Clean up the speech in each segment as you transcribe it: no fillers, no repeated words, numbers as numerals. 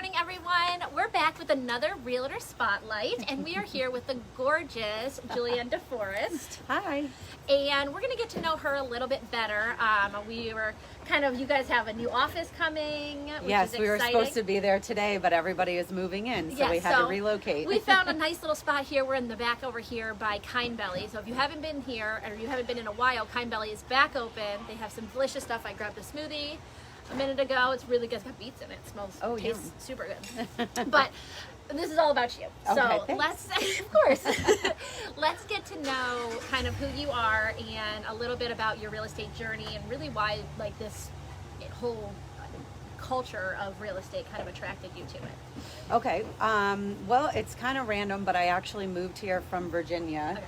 morning, everyone. We're back with another Realtor Spotlight, and we are here with the gorgeous Juliann DeForrest. Hi. And we're going to get to know her a little bit better. We were you guys have a new office coming, which Yes, is we were exciting. supposed to be there today, but everybody is moving in, so we had to relocate. We found a nice little spot here. We're in the back over here by Kind Belly. So if you haven't been here, or you haven't been in a while, Kind Belly is back open. They have some delicious stuff. I grabbed a smoothie a minute ago. It's really good. It's got beets in it. It smells, tastes super good. But this is all about you. So let's, of course, let's get to know kind of who you are and a little bit about your real estate journey and really why like this whole culture of real estate kind of attracted you to it. Okay. Well, it's kind of random, but I actually moved here from Virginia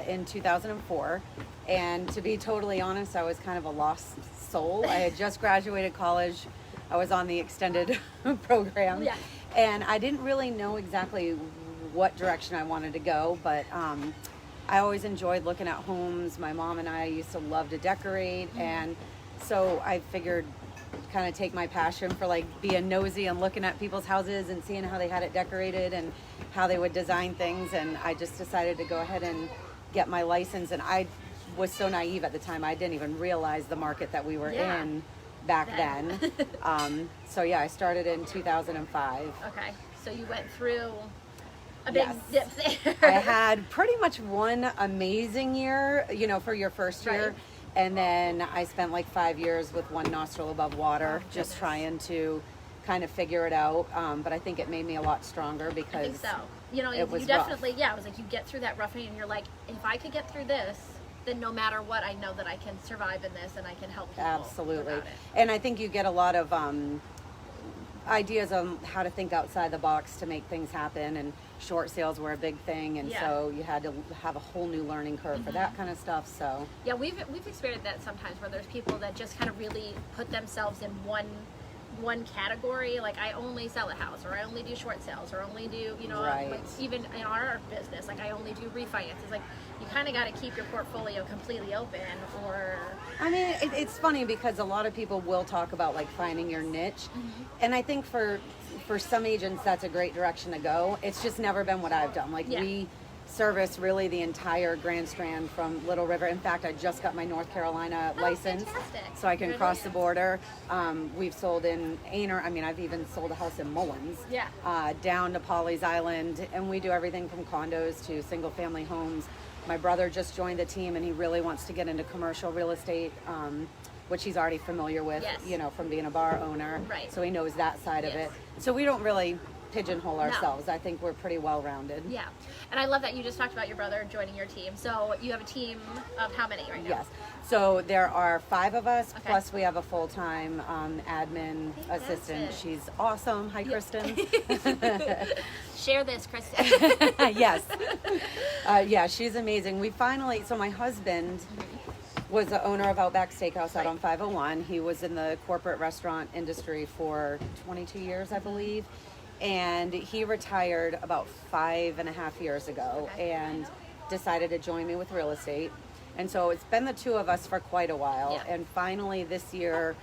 in 2004. And to be totally honest, I was kind of a lost soul. I had just graduated college. I was on the extended program. Yeah. And I didn't really know exactly what direction I wanted to go, but I always enjoyed looking at homes. My mom and I used to love to decorate, and so I figured kind of take my passion for like being nosy and looking at people's houses and seeing how they had it decorated and how they would design things, and I just decided to go ahead and get my license. And I was so naive at the time, I didn't even realize the market that we were in back then. So yeah, I started in 2005. Okay, so you went through a big dip there. I had pretty much one amazing year, you know, for your first year. And then I spent like 5 years with one nostril above water, just trying to kind of figure it out. But I think it made me a lot stronger because I think so. You know, it was you definitely, it was like you get through that roughing and you're like, if I could get through this, then no matter what, I know that I can survive in this and I can help people. Absolutely. And I think you get a lot of ideas on how to think outside the box to make things happen, and short sales were a big thing, and so you had to have a whole new learning curve for that kind of stuff. So yeah, we've experienced that sometimes where there's people that just kind of really put themselves in one category, like I only sell a house, or I only do short sales, or only do, you know, like even in our business, like I only do refinances. Like you kind of got to keep your portfolio completely open, or I mean, it's funny because a lot of people will talk about like finding your niche, and I think for some agents that's a great direction to go. It's just never been what I've done. Like we service really the entire Grand Strand from Little River. In fact, I just got my North Carolina license, so I can cross the border. We've sold in Aner. I mean, I've even sold a house in Mullins, down to Pawleys Island, and we do everything from condos to single family homes. My brother just joined the team, and he really wants to get into commercial real estate, which he's already familiar with, you know, from being a bar owner. So he knows that side of it. So we don't really pigeonhole ourselves. I think we're pretty well-rounded. Yeah, and I love that you just talked about your brother joining your team. So you have a team of how many right now? Yes, so there are 5 of us, plus we have a full-time admin assistant. She's awesome. Hi, Kristen. Share this, Kristen. Yes. Yeah, she's amazing. We finally, so my husband was the owner of Outback Steakhouse out on 501. He was in the corporate restaurant industry for 22 years, I believe. And he retired about 5.5 years ago and decided to join me with real estate. And so it's been the two of us for quite a while. And finally this year,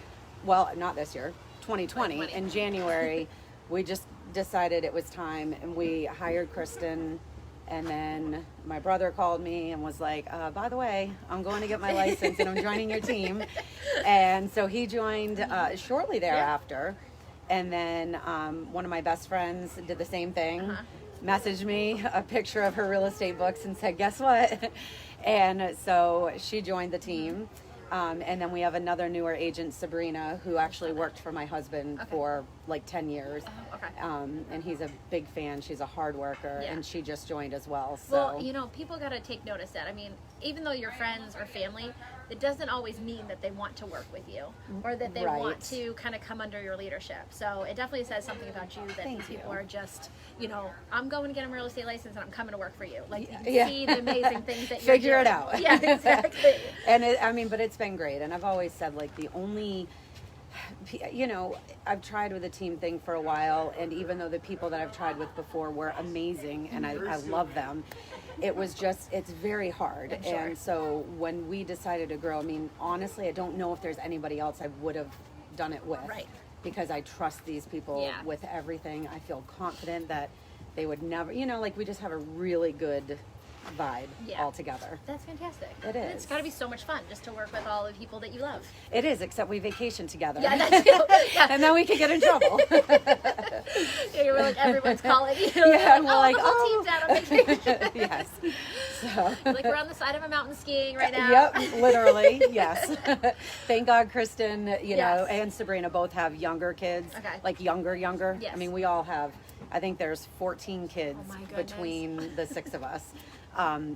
well, not this year, 2020. In January, we just decided it was time, and we hired Kristen. And then my brother called me and was like, by the way, I'm going to get my license and I'm joining your team. And so he joined shortly thereafter. And then one of my best friends did the same thing, messaged me a picture of her real estate books and said, guess what? And so she joined the team. And then we have another newer agent, Sabrina, who actually worked for my husband for like 10 years. And he's a big fan. She's a hard worker, and she just joined as well. So. Well, you know, people got to take notice that. I mean, even though you're friends or family, it doesn't always mean that they want to work with you or that they want to kind of come under your leadership. So it definitely says something about you that these people are just, you know, I'm going to get a real estate license and I'm coming to work for you. Like you can see the amazing things that you're Figure it out. Yeah, exactly. And I mean, but it's been great. And I've always said, like, the only, you know, I've tried with the team thing for a while, and even though the people that I've tried with before were amazing and I love them, it was just, it's very hard. And so when we decided to grow, I mean, honestly, I don't know if there's anybody else I would have done it with. because I trust these people with everything. I feel confident that they would never, like we just have a really good vibe all together. That's fantastic. It is. And it's got to be so much fun just to work with all the people that you love. It is, except we vacation together. Yeah, that's true. Yeah. And then we can get in trouble. You're like, everyone's calling you. Yeah, and we're like, the whole team's out on vacation. Yes. So. Like we're on the side of a mountain skiing right now. Yep, literally, yes. Thank God Kristen, and Sabrina both have younger kids. Okay. Like younger. Yes. I mean, we all have, I think there's 14 kids Oh my goodness. between the 6 of us.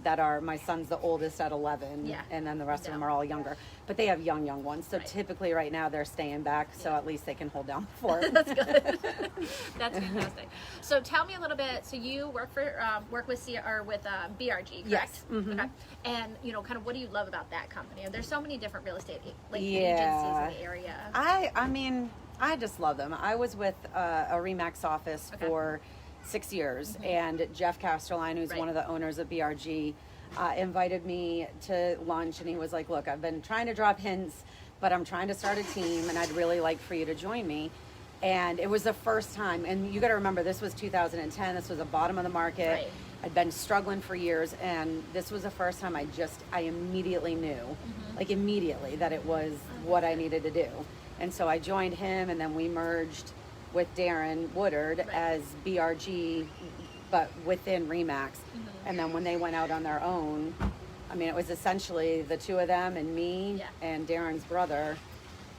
That are, my son's the oldest at 11, and then the rest of them are all younger. But they have young ones. So typically right now they're staying back, so at least they can hold down the fort. That's good. That's fantastic. So tell me a little bit. So you work with BRG, correct? Yes. Mm-hmm. Okay. And kind of what do you love about that company? There's so many different real estate agencies in the area. I mean, I just love them. I was with a RE/MAX office for 6 years, and Jeff Casterline, who's one of the owners of BRG, invited me to lunch, and he was like, look, I've been trying to drop hints, but I'm trying to start a team, and I'd really like for you to join me. And it was the first time, and you got to remember, this was 2010, this was the bottom of the market. I'd been struggling for years, and this was the first time I immediately knew, like immediately, that it was what I needed to do. And so I joined him, and then we merged with Darren Woodard as BRG, but within RE/MAX. And then when they went out on their own, I mean, it was essentially the two of them and me and Darren's brother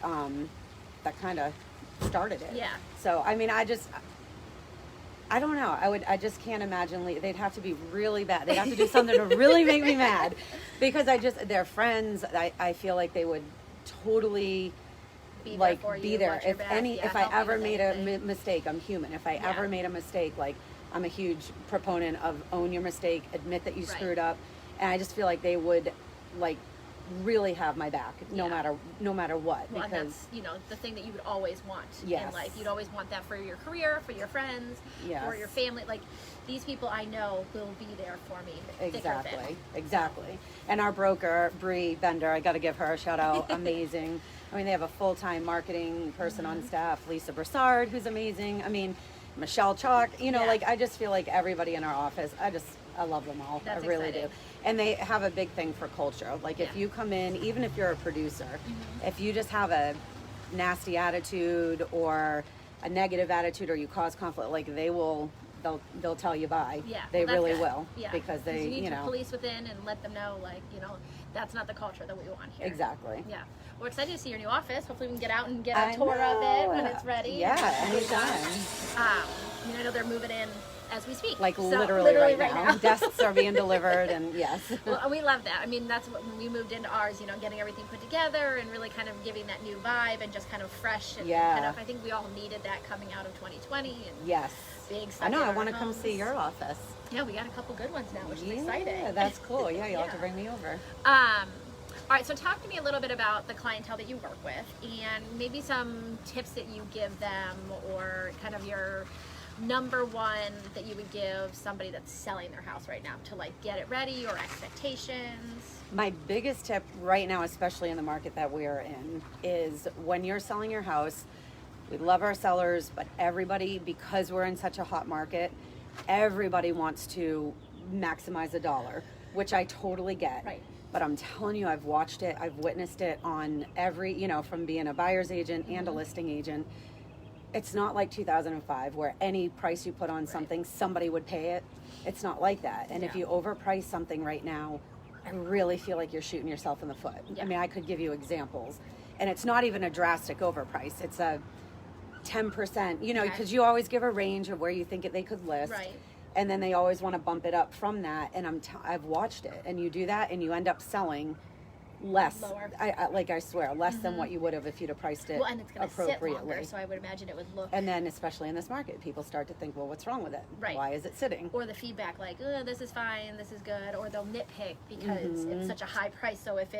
that kind of started it. Yeah. So, I mean, I don't know. I just can't imagine. They'd have to be really bad. They'd have to do something to really make me mad, because they're friends. I feel like they would totally be there if I ever made a mistake. I'm human. If I ever made a mistake, like, I'm a huge proponent of own your mistake, admit that you screwed up, and I just feel like they would really have my back no matter what. Well, because and that's the thing that you would always want in life. You'd always want that for your career, for your friends, for your family. Like, these people I know will be there for me. Exactly. And our broker, Bree Bender, I got to give her a shout out. Amazing. I mean, they have a full-time marketing person on staff, Lisa Broussard, who's amazing. I mean, Michelle Chalk, I just feel like everybody in our office, I love them all. That's I really exciting. do. And they have a big thing for culture. Like, if you come in, even if you're a producer, if you just have a nasty attitude or a negative attitude, or you cause conflict, like, they'll tell you bye. Yeah, they really good. will. Yeah, because they, you need to police within and let them know, that's not the culture that we want here. Exactly. Yeah. We're excited to see your new office. Hopefully we can get out and get a tour of it when it's ready. Yeah, anytime. I know they're moving in as we speak. Like, literally right now. Desks are being delivered, and yes. Well, we love that. I mean, that's what, when we moved into ours, getting everything put together and really kind of giving that new vibe and just kind of fresh. And kind of, I think we all needed that coming out of 2020. And being I know, I want to come see your office. Yeah, we got a couple good ones now, which is exciting. Yeah, that's cool. Yeah, you'll have to bring me over. All right, so talk to me a little bit about the clientele that you work with, and maybe some tips that you give them, or kind of your number one that you would give somebody that's selling their house right now to get it ready, or expectations. My biggest tip right now, especially in the market that we are in, is when you're selling your house, we love our sellers, but everybody, because we're in such a hot market, everybody wants to maximize a dollar, which I totally get. Right. But I'm telling you, I've watched it, I've witnessed it on every, from being a buyer's agent and a listing agent. It's not like 2005 where any price you put on something, somebody would pay it. It's not like that. And if you overprice something right now, I really feel like you're shooting yourself in the foot. I mean, I could give you examples. And it's not even a drastic overprice. It's a 10%, because you always give a range of where you think they could list. Right. And then they always want to bump it up from that. And I've watched it. And you do that, and you end up selling less. Lower. I swear, less than what you would have if you'd have priced it and it's going to sit appropriately. longer, so I would imagine it would look. And then, especially in this market, people start to think, well, what's wrong with it? Right. Why is it sitting? Or the feedback, like, oh, this is fine, this is good, or they'll nitpick because it's such a high price. So if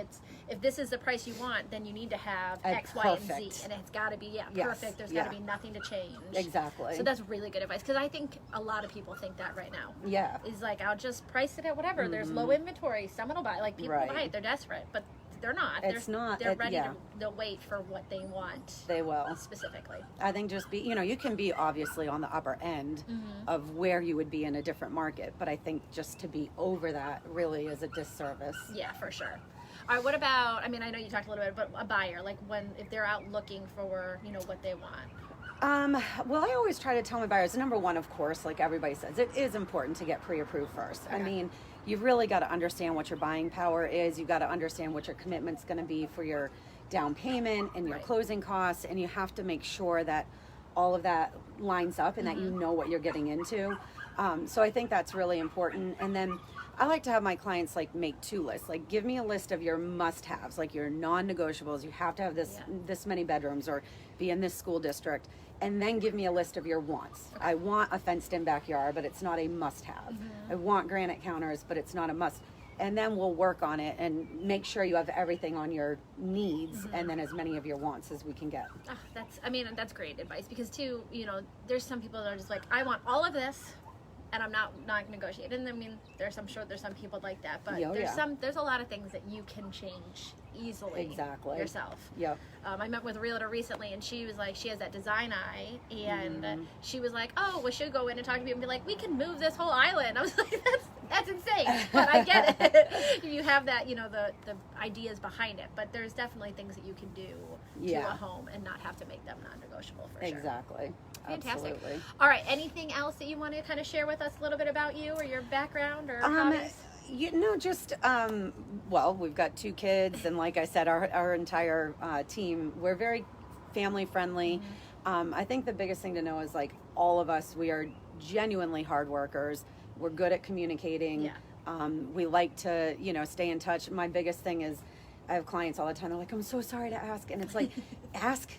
this is the price you want, then you need to have X, Y, and Z, and it's got to be perfect. There's got to be nothing to change. Exactly. So that's really good advice, because I think a lot of people think that right now. Yeah. Is like, I'll just price it at whatever. There's low inventory. Someone will buy. Like, people buy it. They're desperate, but they're not. It's not. They're ready yeah. to wait for what they want. They will. Specifically. I think just be, you can be obviously on the upper end of where you would be in a different market, but I think just to be over that really is a disservice. Yeah, for sure. All right, what about, I mean, I know you talked a little bit, but a buyer, like if they're out looking for, what they want. Well, I always try to tell my buyers, number one, of course, like everybody says, it is important to get pre-approved first. Okay. I mean, you've really got to understand what your buying power is. You've got to understand what your commitment's going to be for your down payment and your closing costs, and you have to make sure that all of that lines up and that you know what you're getting into. So I think that's really important. And then I like to have my clients like make 2 lists. Like, give me a list of your must-haves, like your non-negotiables. You have to have this many bedrooms or be in this school district. And then give me a list of your wants. Okay. I want a fenced-in backyard, but it's not a must-have. I want granite counters, but it's not a must. And then we'll work on it and make sure you have everything on your needs and then as many of your wants as we can get. Oh, that's great advice, because too, there's some people that are just like, I want all of this, and I'm not negotiating. And I mean, I'm sure there's some people like that, but there's a lot of things that you can change easily yourself. Yep. I met with a realtor recently, and she was like, she has that design eye, and she was like, oh, we should go in and talk to people and be like, we can move this whole island. I was like, that's insane, but I get it. You have that, the ideas behind it, but there's definitely things that you can do to a home and not have to make them non-negotiable for sure. Exactly. Fantastic. Absolutely. All right, anything else that you want to kind of share with us a little bit about you or your background or hobbies? Just, well, we've got 2 kids, and like I said, our entire team, we're very family friendly. I think the biggest thing to know is, like, all of us, we are genuinely hard workers. We're good at communicating. Yeah. We like to, stay in touch. My biggest thing is, I have clients all the time. They're like, I'm so sorry to ask. And it's like, ask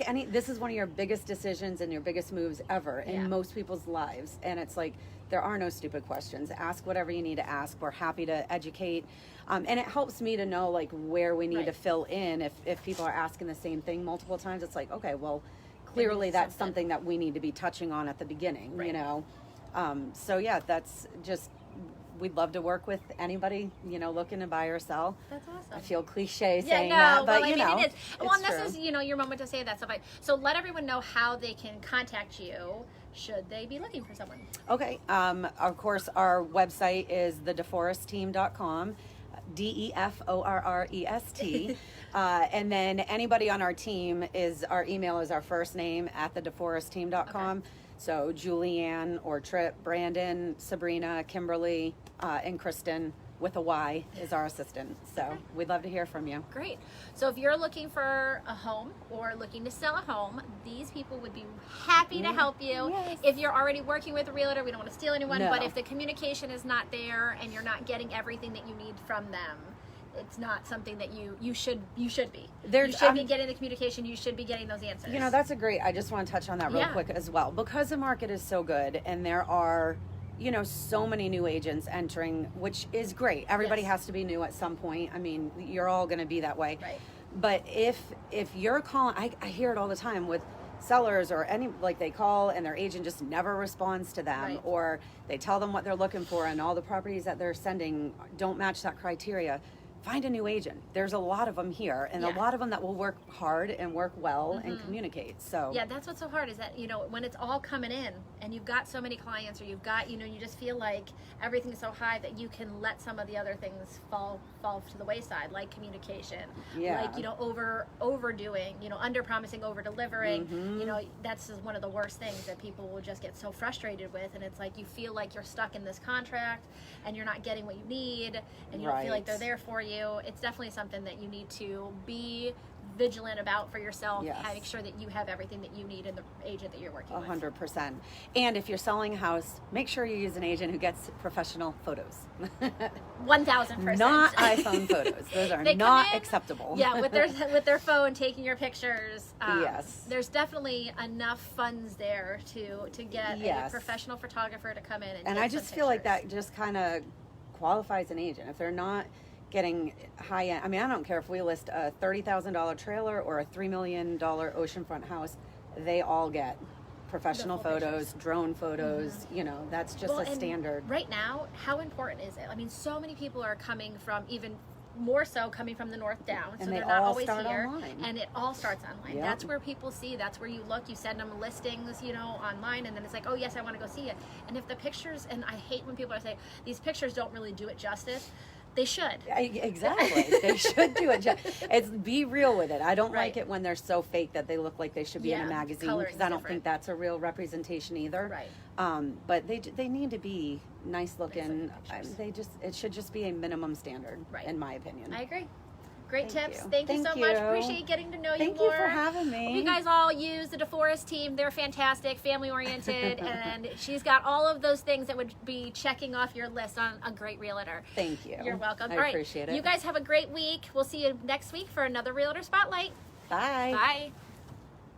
any, this is one of your biggest decisions and your biggest moves ever in most people's lives. And it's like, there are no stupid questions. Ask whatever you need to ask. We're happy to educate. And it helps me to know, like, where we need to fill in. If people are asking the same thing multiple times, it's like, okay, well, clearly that's something that we need to be touching on at the beginning, So yeah, that's just, we'd love to work with anybody, looking to buy or sell. That's awesome. I feel cliche saying that, but it is. Well, and this true. is, your moment to say that stuff. So let everyone know how they can contact you should they be looking for someone. Okay. Of course, our website is thedeforrestteam.com. DEFORREST. And then anybody on our team our email is our first name at thedeforrestteam.com. Okay. So Juliann or Trip, Brandon, Sabrina, Kimberly, and Kristen with a Y is our assistant. So we'd love to hear from you. Great. So if you're looking for a home or looking to sell a home, these people would be happy to help you. Yes. If you're already working with a realtor, we don't want to steal anyone, but if the communication is not there and you're not getting everything that you need from them, it's not something that you should be. You should be getting the communication. You should be getting those answers. That's a great, I just want to touch on that real quick as well. Because the market is so good and there are, so many new agents entering, which is great. Everybody has to be new at some point. I mean, you're all going to be that way. Right. But if you're calling, I hear it all the time with sellers or they call and their agent just never responds to them, or they tell them what they're looking for and all the properties that they're sending don't match that criteria. Find a new agent. There's a lot of them here, and a lot of them that will work hard and work well and communicate. So that's what's so hard is that when it's all coming in and you've got so many clients, or you've got you just feel like everything's so high that you can let some of the other things fall to the wayside, like communication, like overdoing, under promising, over delivering. That's just one of the worst things that people will just get so frustrated with, and it's like you feel like you're stuck in this contract and you're not getting what you need, and you don't feel like they're there for you. It's definitely something that you need to be vigilant about for yourself. Make sure that you have everything that you need in the agent that you're working with. 100%. And if you're selling a house, make sure you use an agent who gets professional photos. 1,000%. Not iPhone photos. Those are not acceptable. With their phone taking your pictures. There's definitely enough funds there to get a professional photographer to come in and I just feel like that just kind of qualifies an agent. If they're not getting high end, I mean, I don't care if we list a $30,000 trailer or a $3 million oceanfront house, they all get professional photos, drone photos, that's just a standard. Right now, how important is it? I mean, so many people are coming from even more so coming from the north down, so And they they're not all always start here. online. And it all starts online. Yep. That's where people see. That's where you look. You send them listings, you know, online, and then it's like, oh yes, I want to go see it. And if the pictures, and I hate when people are saying these pictures don't really do it justice. They should. Exactly. They should do it. It's be real with it. I don't Right. like it when they're so fake that they look like they should be in Yeah, a magazine, coloring's because I don't different. think that's a real representation either. Right. But they need to be nice looking. looking pictures. It should just be a minimum standard, Right. in my opinion. I agree. Great Thank tips. you. Thank you Thank so much. you. Appreciate getting to know you Thank more. you for having me. Hope you guys all use the DeForrest team. They're fantastic, family oriented, and she's got all of those things that would be checking off your list on a great realtor. Thank you. You're welcome. I All right. appreciate it. You guys have a great week. We'll see you next week for another Realtor Spotlight. Bye. Bye.